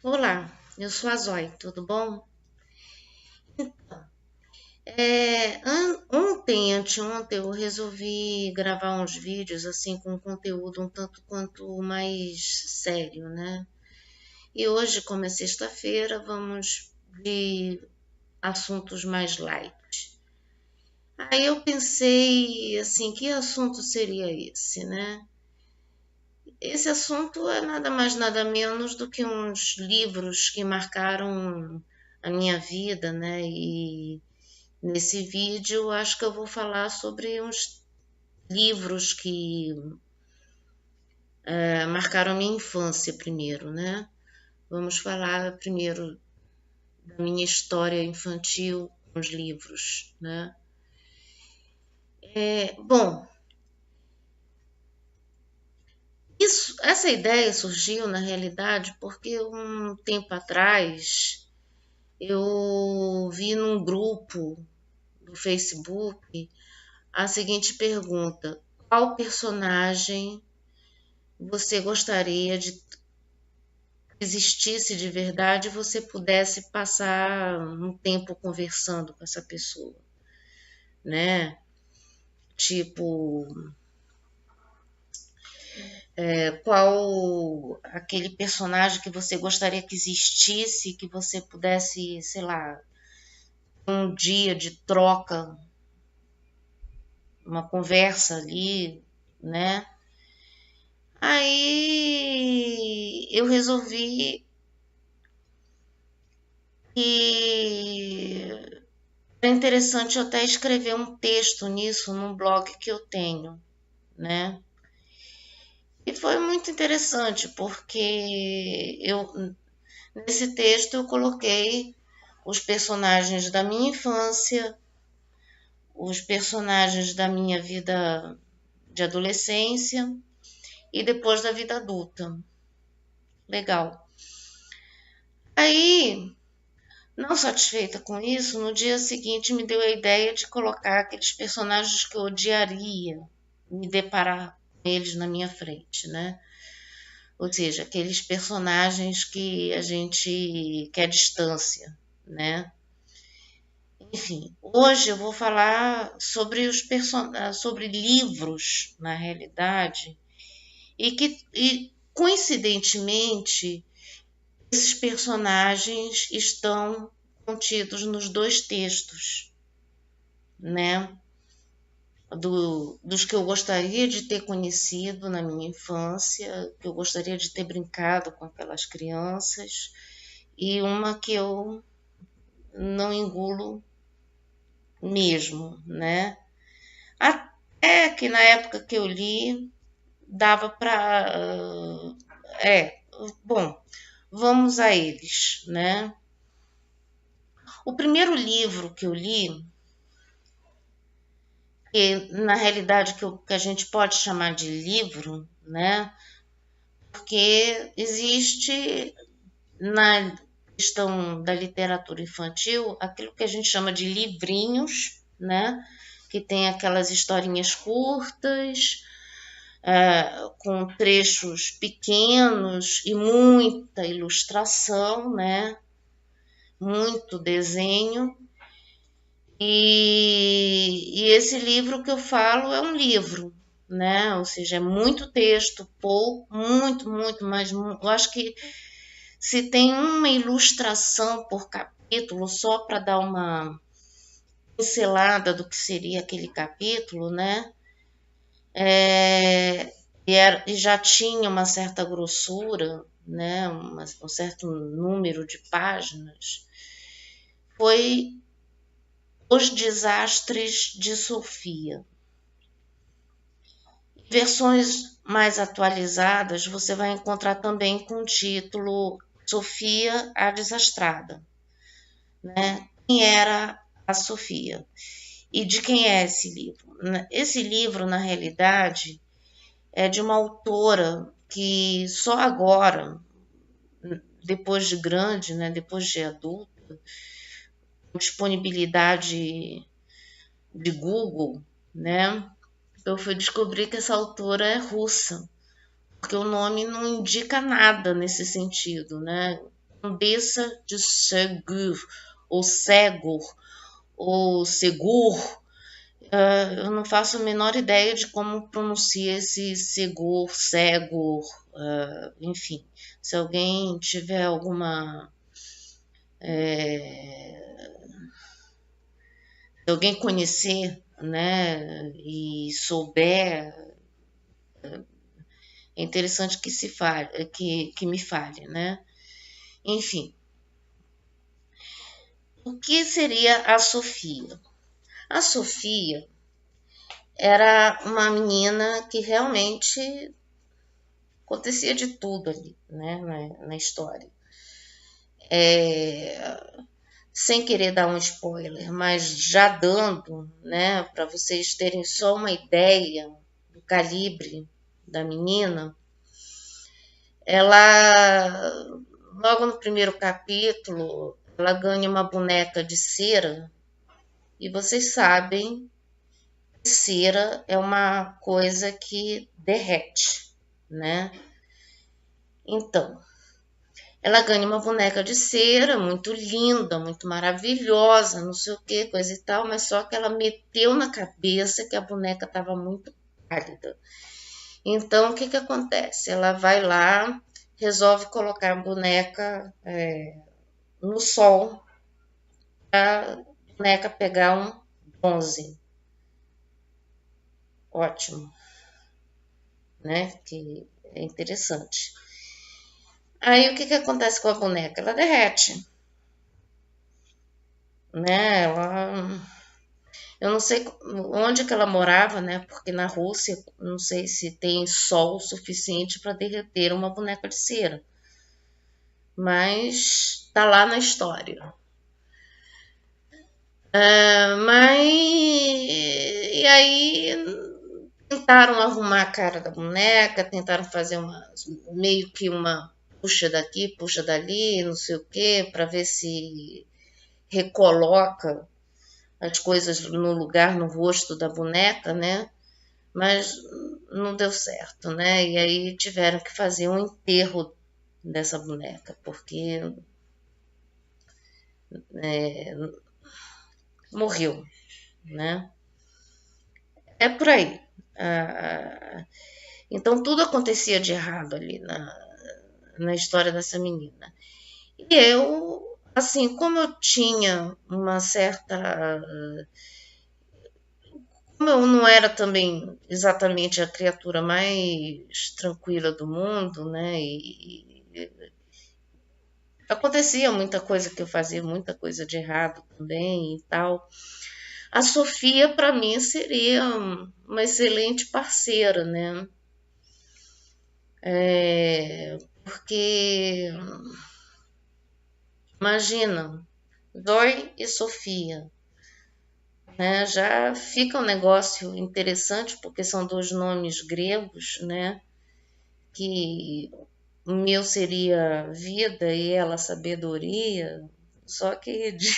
Olá, eu sou a Zói, tudo bom? Anteontem eu resolvi gravar uns vídeos assim com conteúdo um tanto quanto mais sério, né? E hoje, como é sexta-feira, vamos de assuntos mais light. Aí eu pensei assim, que assunto seria esse, né? Esse assunto é nada mais nada menos do que uns livros que marcaram a minha vida, né? E nesse vídeo, acho que eu vou falar sobre uns livros que marcaram a minha infância primeiro, né? Vamos falar primeiro da minha história infantil com os livros, né? Bom, essa ideia surgiu na realidade porque um tempo atrás eu vi num grupo do Facebook a seguinte pergunta: qual personagem você gostaria de existisse de verdade, você pudesse passar um tempo conversando com essa pessoa, né? Tipo, qual aquele personagem que você gostaria que existisse, que você pudesse, sei lá, um dia de troca, uma conversa ali, né? Aí eu resolvi que era interessante eu até escrever um texto nisso num blog que eu tenho, né? E foi muito interessante porque nesse texto eu coloquei os personagens da minha infância, os personagens da minha vida de adolescência e depois da vida adulta. Legal. Aí, não satisfeita com isso, no dia seguinte me deu a ideia de colocar aqueles personagens que eu odiaria me deparar com eles na minha frente, né? Ou seja, aqueles personagens que a gente quer distância, né? Enfim, hoje eu vou falar sobre sobre livros, na realidade, e coincidentemente esses personagens estão contidos nos dois textos, né? Dos que eu gostaria de ter conhecido na minha infância, que eu gostaria de ter brincado com aquelas crianças, e uma que eu não engulo mesmo, né? Até que na época que eu li, dava para. Bom, vamos a eles, né? O primeiro livro que eu li, que na realidade que a gente pode chamar de livro, né? Porque existe na questão da literatura infantil aquilo que a gente chama de livrinhos, né? Que tem aquelas historinhas curtas, com trechos pequenos e muita ilustração, né? Muito desenho. E esse livro que eu falo é um livro, né? Ou seja, é muito texto, pouco, muito, mas eu acho que se tem uma ilustração por capítulo, só para dar uma pincelada do que seria aquele capítulo, né? E já tinha uma certa grossura, né? Um certo número de páginas. Foi Os Desastres de Sofia. Versões mais atualizadas você vai encontrar também com o título Sofia a Desastrada, né? Quem era a Sofia? E de quem é esse livro? Esse livro, na realidade, é de uma autora que só agora, depois de grande, né, depois de adulta, com disponibilidade de Google, né, eu fui descobrir que essa autora é russa, porque o nome não indica nada nesse sentido, né? cabeça de Segur, ou Segur, ou Segur. Eu não faço a menor ideia de como pronuncia esse Segur, Segur, enfim. Se alguém tiver alguma... se alguém conhecer, né, e souber, é interessante que se fale, que me fale, né? Enfim, o que seria a Sofia? A Sofia era uma menina que realmente acontecia de tudo ali, né, na história. Sem querer dar um spoiler, mas já dando, né, para vocês terem só uma ideia do calibre da menina, ela, logo no primeiro capítulo, ela ganha uma boneca de cera, e vocês sabem que cera é uma coisa que derrete, né? Então, ela ganha uma boneca de cera muito linda, muito maravilhosa, não sei o que, coisa e tal, mas só que ela meteu na cabeça que a boneca estava muito pálida. Então, o que acontece? Ela vai lá, resolve colocar a boneca no sol para a boneca pegar um bronze. Ótimo, né? Que é interessante. Aí, o que acontece com a boneca? Ela derrete, né? Eu não sei onde que ela morava, né? Porque na Rússia, não sei se tem sol suficiente para derreter uma boneca de cera. Mas tá lá na história. Mas e aí tentaram arrumar a cara da boneca, tentaram fazer meio que uma puxa daqui, puxa dali, não sei o que, para ver se recoloca as coisas no lugar, no rosto da boneca, né? Mas não deu certo, né? E aí tiveram que fazer um enterro dessa boneca, porque morreu, né? É por aí. Então tudo acontecia de errado ali na história dessa menina. E eu, assim, como eu tinha uma certa... Como eu não era também exatamente a criatura mais tranquila do mundo, né? E acontecia muita coisa que eu fazia, muita coisa de errado também e tal. A Sofia, para mim, seria uma excelente parceira, né? Porque, imagina, Zoe e Sofia, né? Já fica um negócio interessante, porque são dois nomes gregos, né? Que o meu seria vida e ela sabedoria, só que de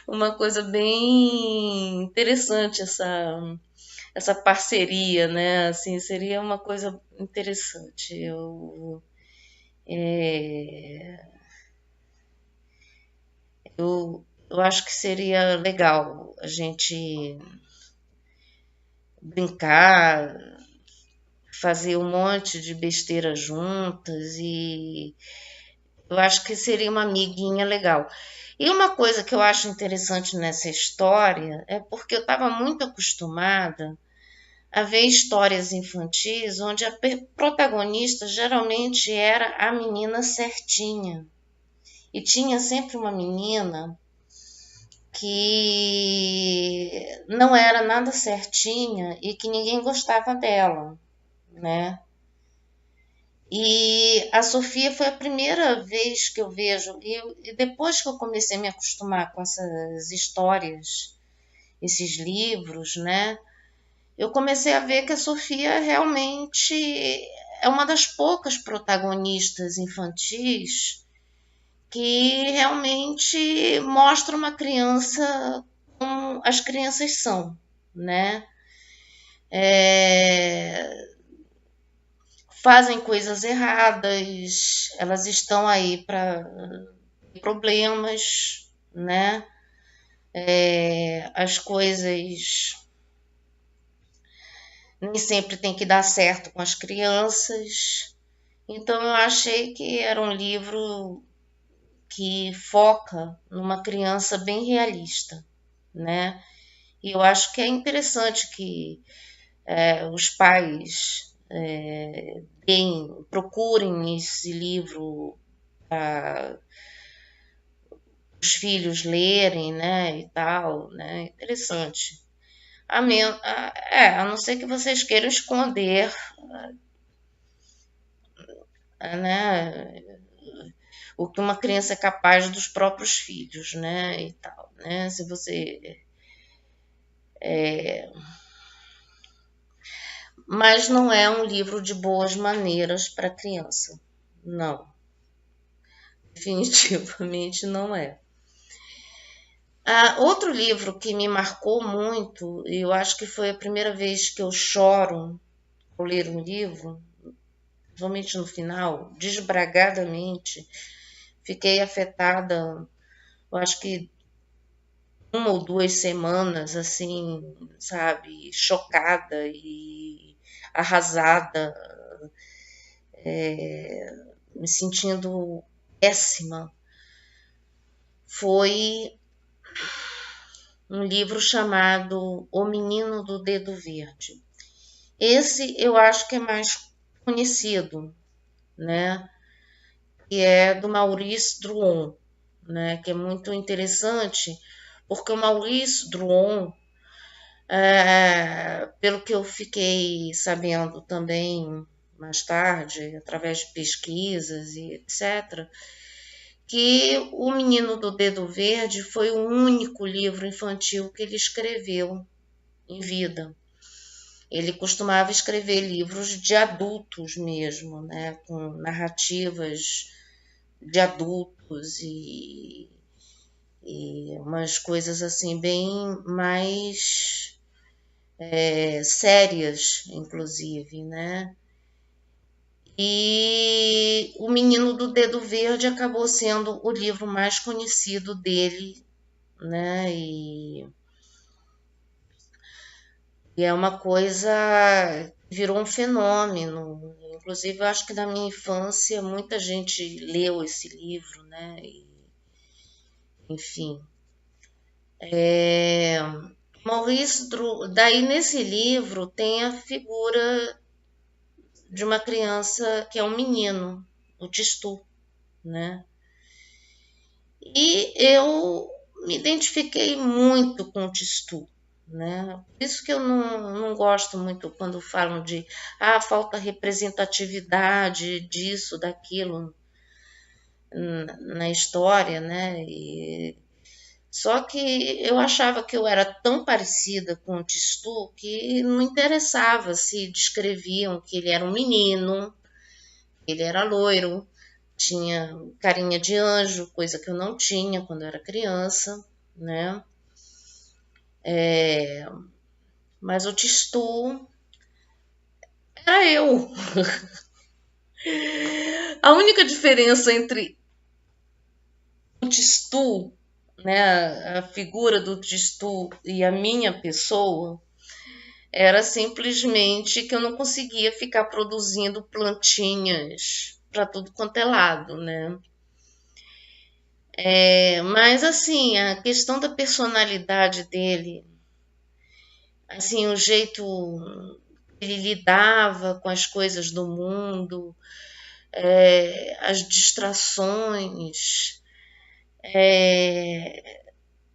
uma coisa bem interessante essa parceria, né? Assim, seria uma coisa interessante. É, eu acho que seria legal a gente brincar, fazer um monte de besteira juntas e eu acho que seria uma amiguinha legal. E uma coisa que eu acho interessante nessa história é porque eu estava muito acostumada a ver histórias infantis onde a protagonista geralmente era a menina certinha. E tinha sempre uma menina que não era nada certinha e que ninguém gostava dela, né? E a Sofia foi a primeira vez que eu vejo, e depois que eu comecei a me acostumar com essas histórias, esses livros, né? Eu comecei a ver que a Sofia realmente é uma das poucas protagonistas infantis que realmente mostra uma criança como as crianças são, né? fazem coisas erradas, elas estão aí para problemas, né? As coisas nem sempre tem que dar certo com as crianças. Então eu achei que era um livro que foca numa criança bem realista, né? E eu acho que é interessante que os pais procurem esse livro para os filhos lerem, né, e tal, né? Interessante. A não ser que vocês queiram esconder, né, o que uma criança é capaz dos próprios filhos, né, e tal, né? Se você Mas não é um livro de boas maneiras para criança. Não, definitivamente não é. Outro livro que me marcou muito, e eu acho que foi a primeira vez que eu choro ao ler um livro, principalmente no final, desbragadamente, fiquei afetada, eu acho que 1 ou 2 semanas, assim, sabe, chocada e arrasada, me sentindo péssima. Foi um livro chamado O Menino do Dedo Verde. Esse eu acho que é mais conhecido, né? Que é do Maurice Druon, né? Que é muito interessante, porque o Maurice Druon, pelo que eu fiquei sabendo também mais tarde, através de pesquisas e etc., que O Menino do Dedo Verde foi o único livro infantil que ele escreveu em vida. Ele costumava escrever livros de adultos mesmo, né, com narrativas de adultos e umas coisas assim bem mais sérias, inclusive, né? E O Menino do Dedo Verde acabou sendo o livro mais conhecido dele, né? E é uma coisa que virou um fenômeno. Inclusive, eu acho que na minha infância muita gente leu esse livro, né? Enfim. Daí nesse livro tem a figura de uma criança que é um menino, o Tistu, né? E eu me identifiquei muito com o Tistu, né? Por isso que eu não gosto muito quando falam de falta representatividade disso, daquilo na história, né? Só que eu achava que eu era tão parecida com o Tistu que não interessava se descreviam que ele era um menino, ele era loiro, tinha carinha de anjo, coisa que eu não tinha quando eu era criança, né? Mas o Tistu era eu. A única diferença entre o Tistu, né, a figura do Tistu e a minha pessoa, era simplesmente que eu não conseguia ficar produzindo plantinhas para tudo quanto é lado, né? Mas assim, a questão da personalidade dele, assim, o jeito que ele lidava com as coisas do mundo, as distrações,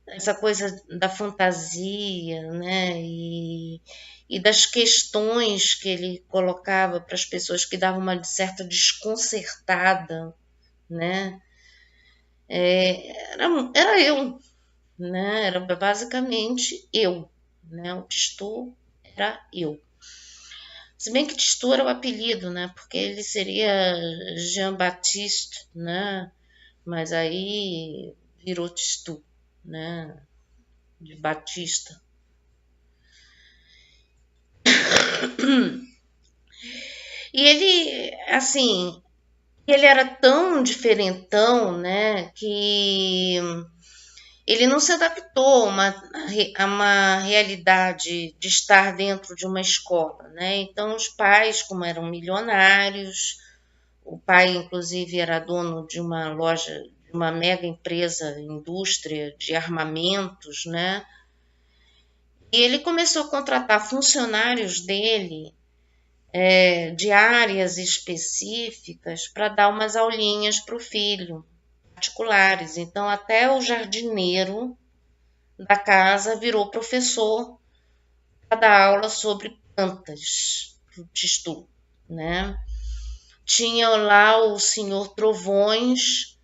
essa coisa da fantasia, né? E das questões que ele colocava para as pessoas que davam uma certa desconcertada, né? Era eu, né? Era basicamente eu, né? O Tistu era eu. Se bem que Tistu era o apelido, né? Porque ele seria Jean-Baptiste, né? Mas aí virou Tistu, né? De Batista. E ele, assim, ele era tão diferentão, né, que ele não se adaptou a uma realidade de estar dentro de uma escola, né? Então, os pais, como eram milionários, o pai, inclusive, era dono de uma loja, de uma mega empresa, indústria de armamentos, né? E ele começou a contratar funcionários dele de áreas específicas para dar umas aulinhas para o filho, particulares. Então, até o jardineiro da casa virou professor para dar aula sobre plantas para o Tistu, né? Tinha lá o senhor Trovões,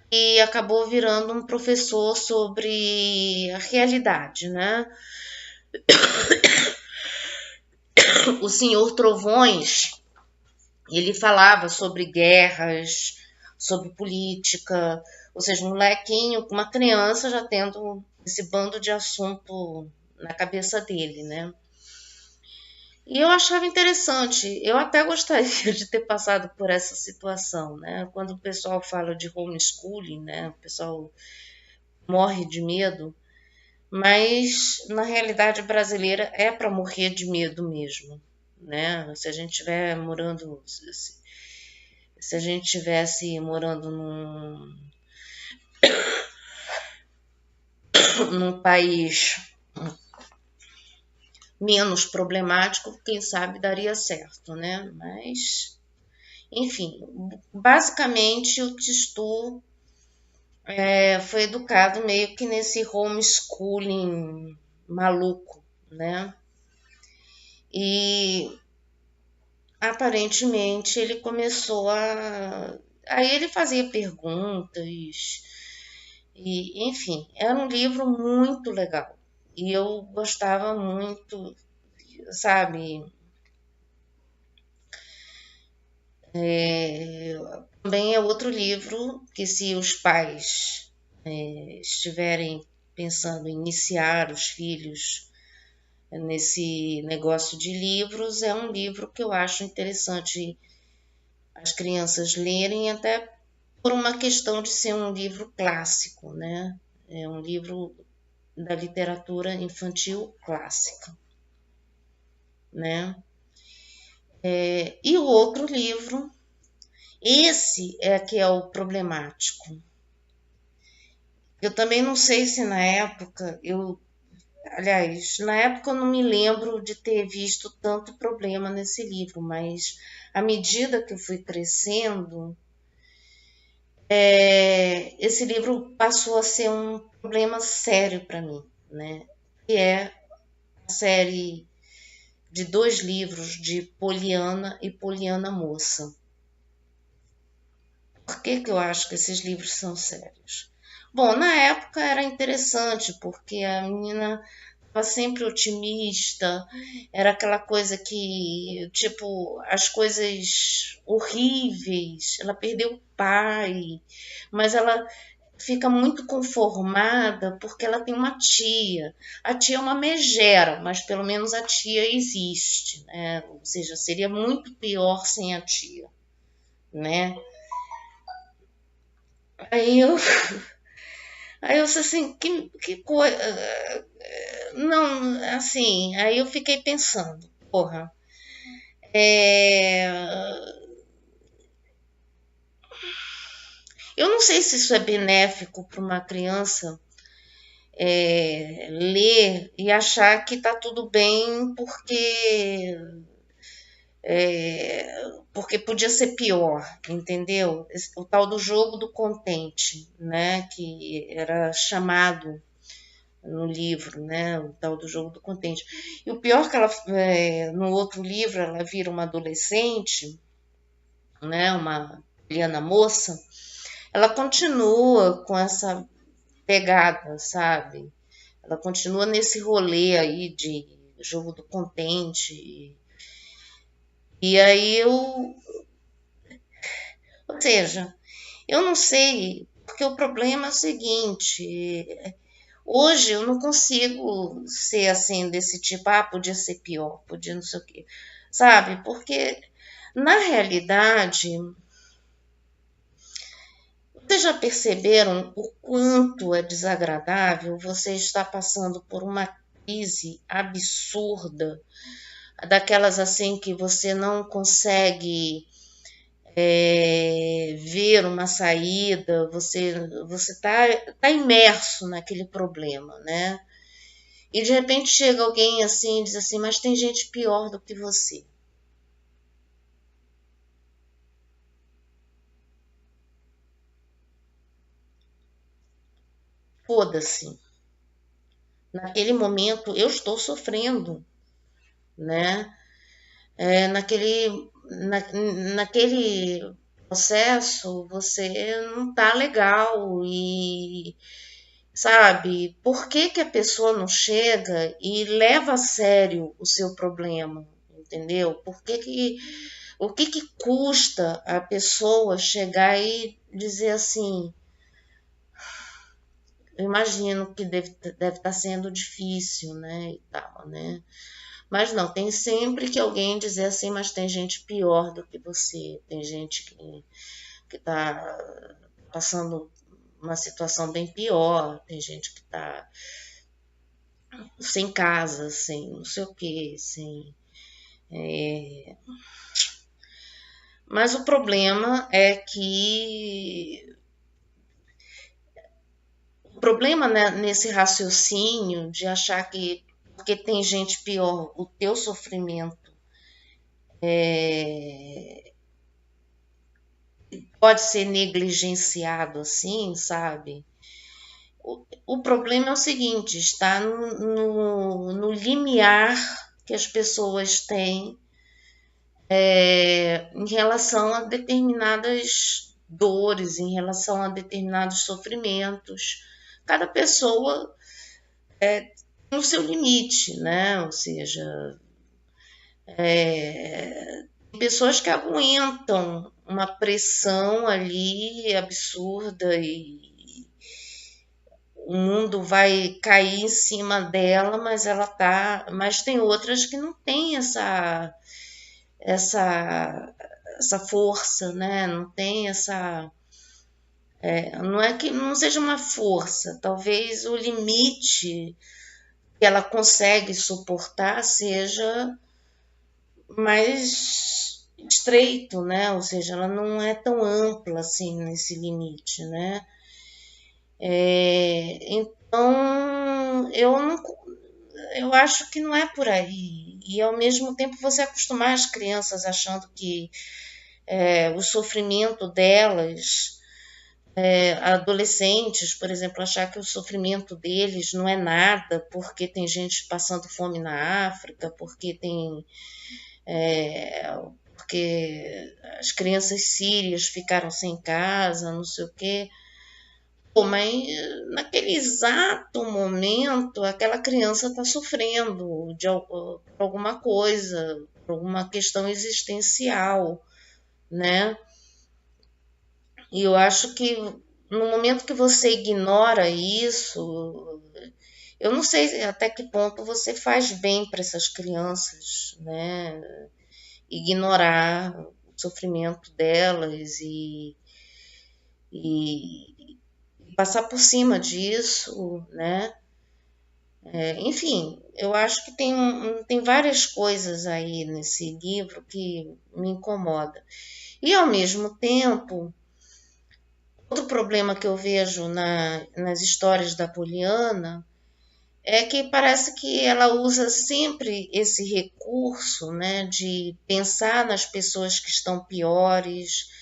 que acabou virando um professor sobre a realidade, né? O senhor Trovões, ele falava sobre guerras, sobre política, ou seja, um molequinho, uma criança já tendo esse bando de assunto na cabeça dele, né? E eu achava interessante, eu até gostaria de ter passado por essa situação, né? Quando o pessoal fala de homeschooling, né? O pessoal morre de medo, mas na realidade brasileira é para morrer de medo mesmo, né? Se a gente estiver morando, se a gente tivesse morando num país menos problemático, quem sabe daria certo, né? Mas, enfim, basicamente o Tistu foi educado meio que nesse homeschooling maluco, né? E aparentemente ele começou a. Aí ele fazia perguntas, e enfim, era um livro muito legal. E eu gostava muito, sabe? Também é outro livro que, se os pais estiverem pensando em iniciar os filhos nesse negócio de livros, é um livro que eu acho interessante as crianças lerem, até por uma questão de ser um livro clássico, né? É um livro da literatura infantil clássica, né? E o outro livro, esse é que é o problemático. Eu também não sei se na época aliás, na época eu não me lembro de ter visto tanto problema nesse livro, mas à medida que eu fui crescendo, esse livro passou a ser um problema sério para mim, né? Que é a série de 2 livros de Poliana e Poliana Moça. Por que que eu acho que esses livros são sérios? Bom, na época era interessante, porque a menina estava sempre otimista, era aquela coisa que, tipo, as coisas horríveis, ela perdeu o pai, mas ela fica muito conformada porque ela tem uma tia. A tia é uma megera, mas pelo menos a tia existe, né? Ou seja, seria muito pior sem a tia, né? Aí eu, aí eu disse assim, que coisa. Não, assim, aí eu fiquei pensando, porra, é, eu não sei se isso é benéfico para uma criança ler e achar que tá tudo bem porque podia ser pior, entendeu? O tal do jogo do contente, né? Que era chamado no livro, né? O tal do jogo do contente. E o pior é que ela, no outro livro, ela vira uma adolescente, né? Uma Liana moça, ela continua com essa pegada, sabe? Ela continua nesse rolê aí de jogo do contente. E aí ou seja, eu não sei, porque o problema é o seguinte, hoje eu não consigo ser assim, desse tipo, podia ser pior, podia não sei o quê, sabe? Porque Na realidade, vocês já perceberam o quanto é desagradável você estar passando por uma crise absurda, daquelas assim que você não consegue ver uma saída, você tá imerso naquele problema, né? E de repente chega alguém assim e diz assim, mas tem gente pior do que você. Foda-se. Naquele momento eu estou sofrendo, né? Naquele processo você não tá legal e sabe, por que que a pessoa não chega e leva a sério o seu problema, entendeu? O que que custa a pessoa chegar e dizer assim, eu imagino que deve estar sendo difícil, né, e tal, né? Mas não, tem sempre que alguém dizer assim, mas tem gente pior do que você, tem gente que tá passando uma situação bem pior, tem gente que tá sem casa, sem não sei o que, sem. Mas o problema é que o problema, né, nesse raciocínio de achar que porque tem gente pior, o teu sofrimento pode ser negligenciado assim, sabe? O problema é o seguinte, está no limiar que as pessoas têm em relação a determinadas dores, em relação a determinados sofrimentos. Cada pessoa tem o seu limite, né? Ou seja, tem pessoas que aguentam uma pressão ali absurda e o mundo vai cair em cima dela, mas tem outras que não têm essa essa força, né? Não tem essa não é que não seja uma força, talvez o limite que ela consegue suportar seja mais estreito, né? Ou seja, ela não é tão ampla assim nesse limite, né? Então, eu acho que não é por aí. E ao mesmo tempo você acostumar as crianças achando que o sofrimento delas, adolescentes, por exemplo, achar que o sofrimento deles não é nada porque tem gente passando fome na África, porque as crianças sírias ficaram sem casa, não sei o quê. Pô, mas naquele exato momento, aquela criança está sofrendo por alguma coisa, por alguma questão existencial, né? E eu acho que no momento que você ignora isso, eu não sei até que ponto você faz bem para essas crianças, né? Ignorar o sofrimento delas e passar por cima disso, né? Enfim, eu acho que tem várias coisas aí nesse livro que me incomoda. E ao mesmo tempo, outro problema que eu vejo nas histórias da Poliana é que parece que ela usa sempre esse recurso, né, de pensar nas pessoas que estão piores,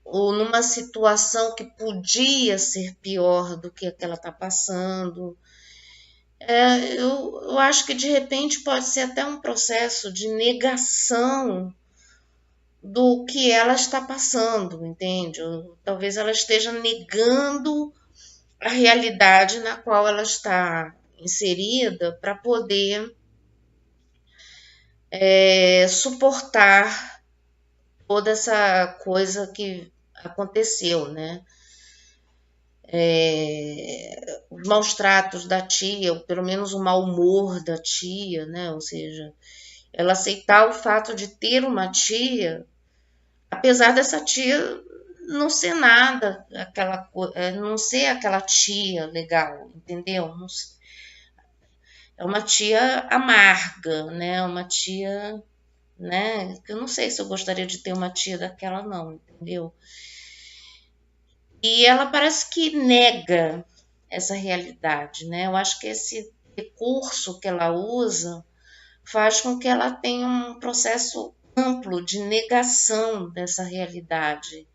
ou numa situação que podia ser pior do que a que ela está passando. Eu acho que de repente pode ser até um processo de negação do que ela está passando, entende? Ou talvez ela esteja negando a realidade na qual ela está inserida para poder suportar toda essa coisa que aconteceu, né? Os maus tratos da tia, ou pelo menos o mau humor da tia, né? Ou seja, ela aceitar o fato de ter uma tia Apesar dessa tia não ser nada, não ser aquela tia legal, entendeu? É uma tia amarga, né? Uma tia, né? Que eu não sei se eu gostaria de ter uma tia daquela, não, entendeu? E ela parece que nega essa realidade, né? Eu acho que esse recurso que ela usa faz com que ela tenha um processo amplo de negação dessa realidade,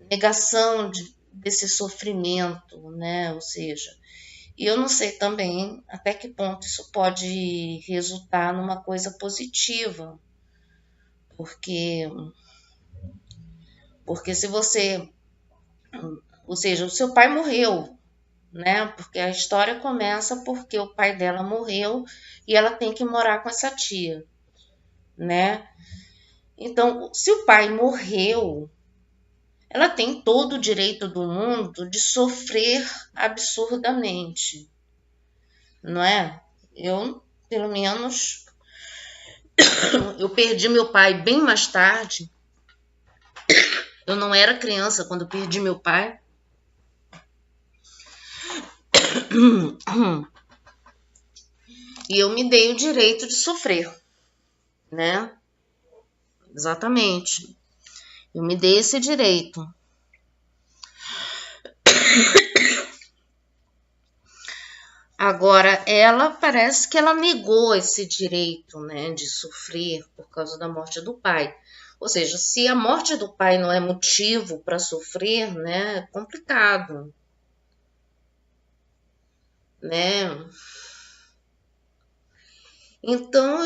negação desse sofrimento, né? Ou seja, e eu não sei também até que ponto isso pode resultar numa coisa positiva, porque se você, ou seja, o seu pai morreu, né? Porque a história começa porque o pai dela morreu e ela tem que morar com essa tia, né? Então, se o pai morreu, ela tem todo o direito do mundo de sofrer absurdamente, não é? Eu, pelo menos, eu perdi meu pai bem mais tarde. Eu não era criança quando perdi meu pai. E eu me dei o direito de sofrer, né? Exatamente. Eu me dei esse direito. Agora, ela parece que ela negou esse direito, né, de sofrer por causa da morte do pai. Ou seja, se a morte do pai não é motivo para sofrer, né, é complicado, né? Então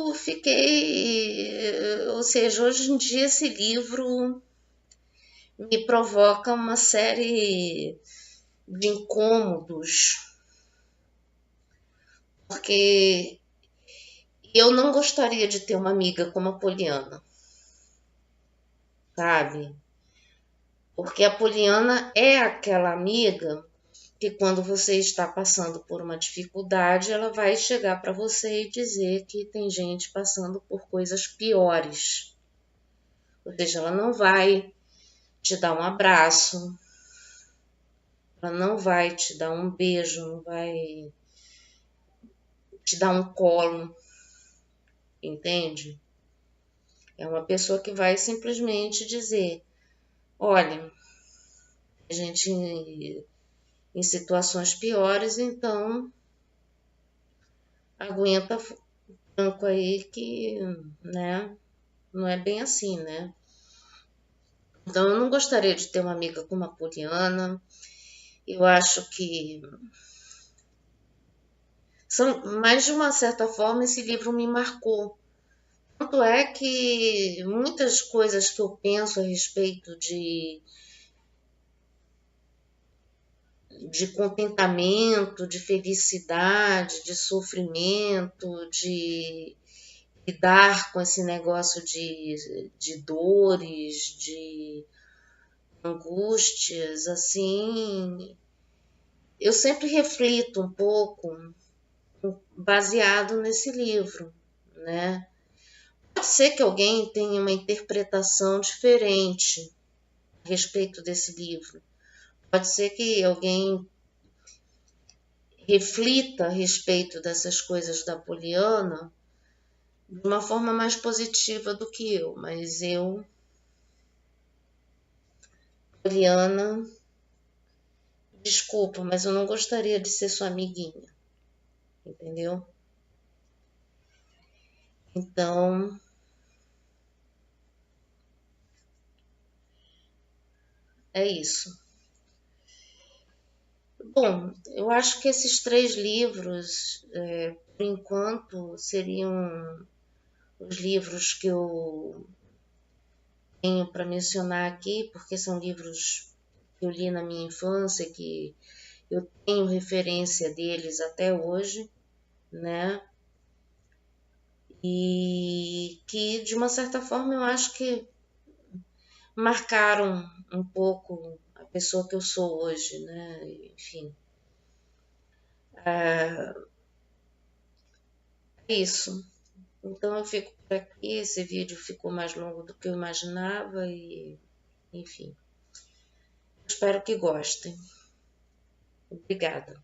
eu fiquei, ou seja, hoje em dia esse livro me provoca uma série de incômodos, porque eu não gostaria de ter uma amiga como a Poliana, sabe? Porque a Poliana é aquela amiga que quando você está passando por uma dificuldade, ela vai chegar para você e dizer que tem gente passando por coisas piores. Ou seja, ela não vai te dar um abraço, ela não vai te dar um beijo, não vai te dar um colo, entende? É uma pessoa que vai simplesmente dizer: olha, a gente em situações piores, então aguenta franco aí que, né, não é bem assim, né? Então eu não gostaria de ter uma amiga como a Poliana. Eu acho que mas de uma certa forma esse livro me marcou. Tanto é que muitas coisas que eu penso a respeito de contentamento, de felicidade, de sofrimento, de lidar com esse negócio de dores, de angústias, assim, eu sempre reflito um pouco baseado nesse livro, né? Pode ser que alguém tenha uma interpretação diferente a respeito desse livro. Pode ser que alguém reflita a respeito dessas coisas da Poliana de uma forma mais positiva do que eu, mas eu, Poliana, desculpa, mas eu não gostaria de ser sua amiguinha, entendeu? Então, é isso. Bom, eu acho que esses três livros, por enquanto, seriam os livros que eu tenho para mencionar aqui, porque são livros que eu li na minha infância, que eu tenho referência deles até hoje, né? E que, de uma certa forma, eu acho que marcaram um pouco a pessoa que eu sou hoje, né? Enfim, é isso. Então eu fico por aqui. Esse vídeo ficou mais longo do que eu imaginava e, enfim, espero que gostem. Obrigada.